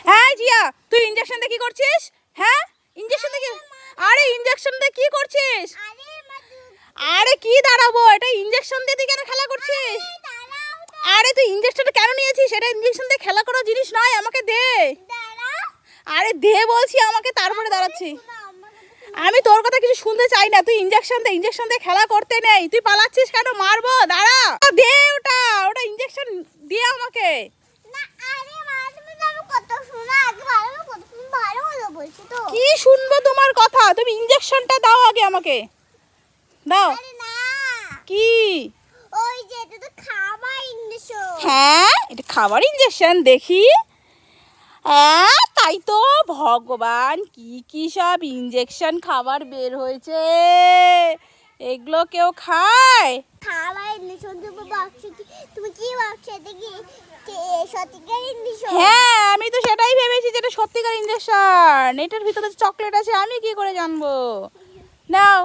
হ্যাঁ জিয়া, তুই ইনজেকশন দিয়ে কি করছিস? হ্যাঁ ইনজেকশন দিয়ে আরে ইনজেকশন দিয়ে কি করছিস? আরে কি দাঁড়াবো, এটা ইনজেকশন দিয়ে তুই কেন খেলা করছিস? আরে তুই ইনজেকশনটা কেন নিয়েছিস? এটা ইনজেকশন দিয়ে খেলা করার জিনিস নয়, আমাকে দে। আরে দে বলছি আমাকে, তারপরে দাঁড়াচ্ছি। আমি তোর কথা কিছু শুনতে চাই না, তুই ইনজেকশন দিয়ে খেলা করতে নেই। তুই পালাচ্ছিস কেন? মারবো, দাঁড়া। দে ওটা, ওটা ইনজেকশন দে আমাকে। কি শুনবো তোমার কথা? তুমি ইনজেকশনটা দাও আগে আমাকে, দাও। কি? হ্যাঁ এটা খাবার ইনজেকশন, দেখি। হ্যাঁ তাই তো, ভগবান কি কি সব ইনজেকশন খাবার বের হয়েছে, এগুলো কেউ খায়? হ্যাঁ আমি তো সেটাই ভেবেছি যেটা সত্যিকার ইনজেকশন। এটার ভিতরে চকলেট আছে, আমি কি করে জানবো? নাও।